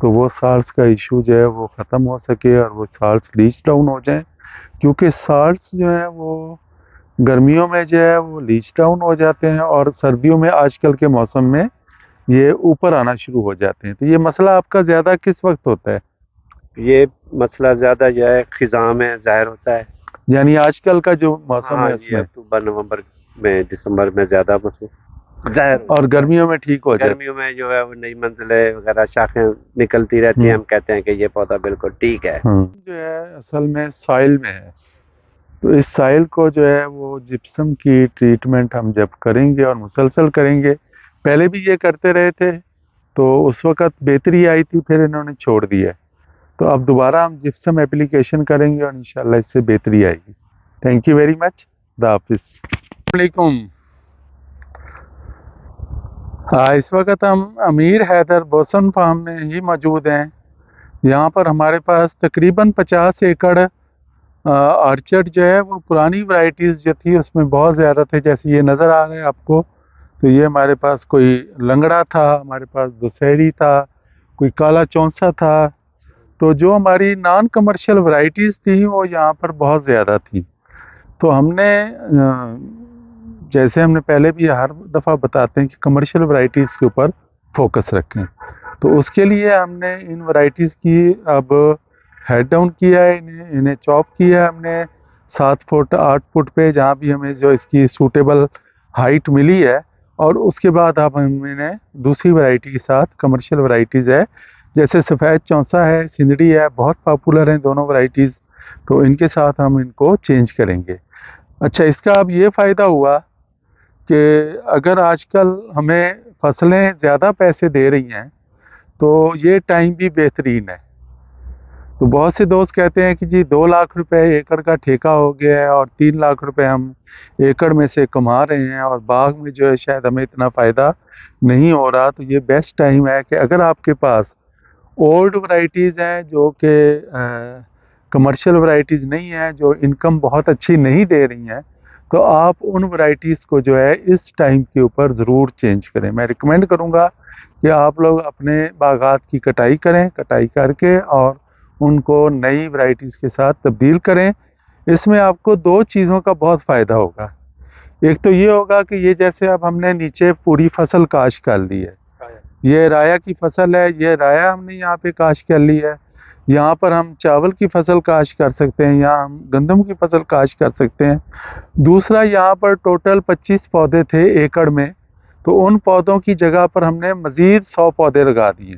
تو وہ سالس کا ایشو جو ہے وہ ختم ہو سکے اور وہ سالس لیچ ڈاؤن ہو جائیں، کیونکہ سالس جو ہیں وہ گرمیوں میں جو ہے وہ لیچ ڈاؤن ہو جاتے ہیں اور سردیوں میں آج کل کے موسم میں یہ اوپر آنا شروع ہو جاتے ہیں۔ تو یہ مسئلہ آپ کا زیادہ کس وقت ہوتا ہے؟ یہ مسئلہ زیادہ جو ہے خزاں میں ظاہر ہوتا ہے، یعنی آج کل کا جو موسم ہاں ہے اس یہ میں، اکتوبر نومبر میں دسمبر میں زیادہ مسئلہ ظاہر ہوتا اور ہے۔ گرمیوں میں ٹھیک ہو جاتا گرمیوں میں جو ہے وہ نئی منزلیں وغیرہ شاخیں نکلتی رہتی ہیں، ہم کہتے ہیں کہ یہ پودا بالکل ٹھیک ہے۔ ہے۔ جو ہے اصل میں سائل میں ہے، تو اس سائل کو جو ہے وہ جپسم کی ٹریٹمنٹ ہم جب کریں گے اور مسلسل کریں گے، پہلے بھی یہ کرتے رہے تھے تو اس وقت بہتری آئی تھی، پھر انہوں نے چھوڑ دیا ہے، تو اب دوبارہ ہم جپسم اپلیکیشن کریں گے اور انشاءاللہ اس سے بہتری آئے گی۔ تھینک یو ویری مچ، خدا حافظ۔ السلام علیکم۔ اس وقت ہم امیر حیدر بوسن فارم میں ہی موجود ہیں۔ یہاں پر ہمارے پاس تقریباً 50 ایکڑ آرچرڈ جو ہے وہ پرانی ورائٹیز جو تھی اس میں بہت زیادہ تھے، جیسے یہ نظر آ رہا ہے آپ کو، تو یہ ہمارے پاس کوئی لنگڑا تھا، ہمارے پاس دسہری تھا، کوئی کالا چونسا تھا، تو جو ہماری نان کمرشل ورائٹیز تھیں وہ یہاں پر بہت زیادہ تھیں۔ تو ہم نے جیسے ہم نے پہلے بھی ہر دفعہ بتاتے ہیں کہ کمرشل ورائٹیز کے اوپر فوکس رکھیں، تو اس کے لیے ہم نے ان ورائٹیز کی اب ہیڈ ڈاؤن کیا ہے، انہیں چاپ کیا ہے ہم نے 7 فٹ 8 فٹ پہ، جہاں بھی ہمیں جو اس کی سوٹیبل ہائٹ ملی ہے، اور اس کے بعد اب ہم نے دوسری ورائٹی کے ساتھ کمرشل ورائٹیز ہے، جیسے سفید چونسا ہے، سندڑی ہے، بہت پاپولر ہیں دونوں ورائٹیز، تو ان کے ساتھ ہم ان کو چینج کریں گے۔ اچھا، اس کا اب یہ فائدہ ہوا کہ اگر آج کل ہمیں فصلیں زیادہ پیسے دے رہی ہیں تو یہ ٹائم بھی بہترین ہے۔ تو بہت سے دوست کہتے ہیں کہ جی 2 لاکھ روپے ایکڑ کا ٹھیکہ ہو گیا ہے اور 3 لاکھ روپے ہم ایکڑ میں سے کما رہے ہیں اور باغ میں جو ہے شاید ہمیں اتنا فائدہ نہیں ہو رہا، تو یہ بیسٹ ٹائم ہے کہ اگر آپ کے پاس اولڈ ورائٹیز ہیں جو کہ کمرشل ورائٹیز نہیں ہیں، جو انکم بہت اچھی نہیں دے رہی ہیں، تو آپ ان ورائٹیز کو جو ہے اس ٹائم کے اوپر ضرور چینج کریں۔ میں ریکمینڈ کروں گا کہ آپ لوگ اپنے باغات کی کٹائی کریں، کٹائی کر کے اور ان کو نئی ورائٹیز کے ساتھ تبدیل کریں۔ اس میں آپ کو 2 چیزوں کا بہت فائدہ ہوگا۔ ایک تو یہ ہوگا کہ یہ جیسے اب ہم نے نیچے پوری فصل کاشت کر لی ہے، یہ رایا کی فصل ہے، یہ رایا ہم نے یہاں پہ کاشت کر لی ہے، یہاں پر ہم چاول کی فصل کاشت کر سکتے ہیں، یہاں ہم گندم کی فصل کاشت کر سکتے ہیں۔ دوسرا، یہاں پر ٹوٹل 25 پودے تھے ایکڑ میں، تو ان پودوں کی جگہ پر ہم نے مزید 100 پودے لگا دیے،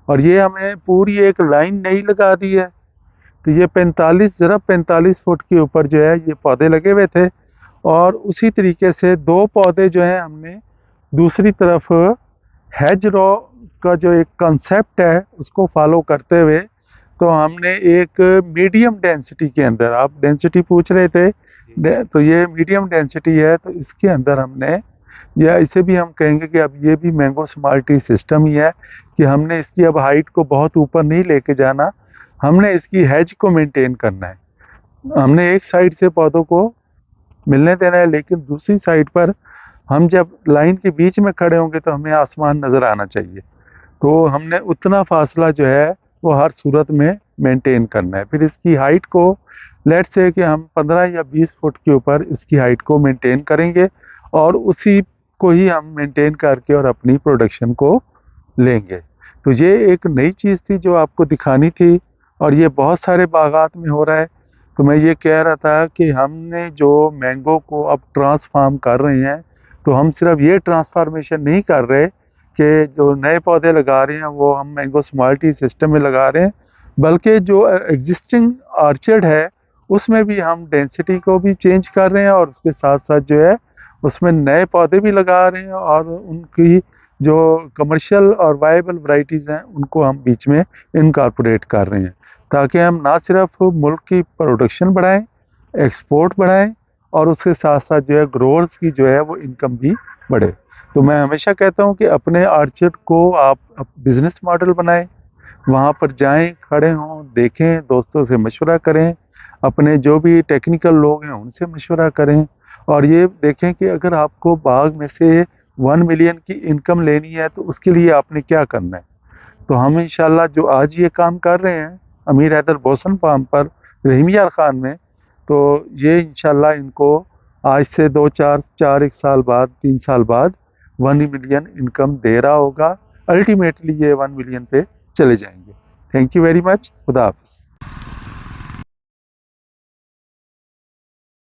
اور یہ ہمیں پوری ایک لائن نہیں لگا دی ہے، تو یہ 45 فٹ کے اوپر جو ہے یہ پودے لگے ہوئے تھے، اور اسی طریقے سے 2 پودے جو ہیں ہم نے دوسری طرف ہیج رو کا جو ایک کنسیپٹ ہے اس کو فالو کرتے ہوئے، تو ہم نے ایک میڈیم ڈینسٹی کے اندر، آپ ڈینسٹی پوچھ رہے تھے، تو یہ میڈیم ڈینسٹی ہے، تو اس کے اندر ہم نے، یا اسے بھی ہم کہیں گے کہ اب یہ بھی مینگو سمارٹی سسٹم ہی ہے کہ ہم نے اس کی اب ہائٹ کو بہت اوپر نہیں لے کے جانا، ہم نے اس کی ہیج کو مینٹین کرنا ہے۔ ہم نے ایک سائڈ سے پودوں کو ملنے دینا ہے، لیکن دوسری سائڈ پر ہم جب لائن کے بیچ میں کھڑے ہوں گے تو ہمیں آسمان نظر آنا چاہیے، تو ہم نے اتنا فاصلہ جو ہے وہ ہر صورت میں مینٹین کرنا ہے۔ پھر اس کی ہائٹ کو لیٹ سے کہ ہم 15 یا 20 فٹ کے اوپر اس کی ہائٹ کو مینٹین کریں گے، اور اسی کو ہی ہم مینٹین کر کے اور اپنی پروڈکشن کو لیں گے۔ تو یہ ایک نئی چیز تھی جو آپ کو دکھانی تھی، اور یہ بہت سارے باغات میں ہو رہا ہے۔ تو میں یہ کہہ رہا تھا کہ ہم نے جو مینگو کو اب ٹرانسفارم کر رہے ہیں، تو ہم صرف یہ ٹرانسفارمیشن نہیں کر رہے کہ جو نئے پودے لگا رہے ہیں وہ ہم مینگو سمارٹی سسٹم میں لگا رہے ہیں، بلکہ جو ایگزسٹنگ آرچرڈ ہے اس میں بھی ہم ڈینسٹی کو بھی چینج کر رہے ہیں، اور اس کے ساتھ ساتھ جو ہے اس میں نئے پودے بھی لگا رہے ہیں، اور ان کی جو کمرشل اور وائبل ورائٹیز ہیں ان کو ہم بیچ میں انکارپوریٹ کر رہے ہیں، تاکہ ہم نہ صرف ملک کی پروڈکشن بڑھائیں، ایکسپورٹ بڑھائیں، اور اس کے ساتھ ساتھ جو ہے گروورز کی جو ہے وہ انکم بھی بڑھے۔ تو میں ہمیشہ کہتا ہوں کہ اپنے آرچرڈ کو آپ بزنس ماڈل بنائیں، وہاں پر جائیں، کھڑے ہوں، دیکھیں، دوستوں سے مشورہ کریں، اپنے جو بھی ٹیکنیکل لوگ ہیں ان سے مشورہ کریں، اور یہ دیکھیں کہ اگر آپ کو باغ میں سے 1 ملین کی انکم لینی ہے تو اس کے لیے آپ نے کیا کرنا ہے۔ تو ہم انشاءاللہ جو آج یہ کام کر رہے ہیں امیر حیدر بوسن فارم پر رحیم یار خان میں، تو یہ انشاءاللہ ان کو آج سے 4 سال بعد 3 سال بعد 1 ملین انکم دے رہا ہوگا. الٹیمیٹلی یہ 1 ملین پہ چلے جائیں گے. Thank you very much. خدا حافظ.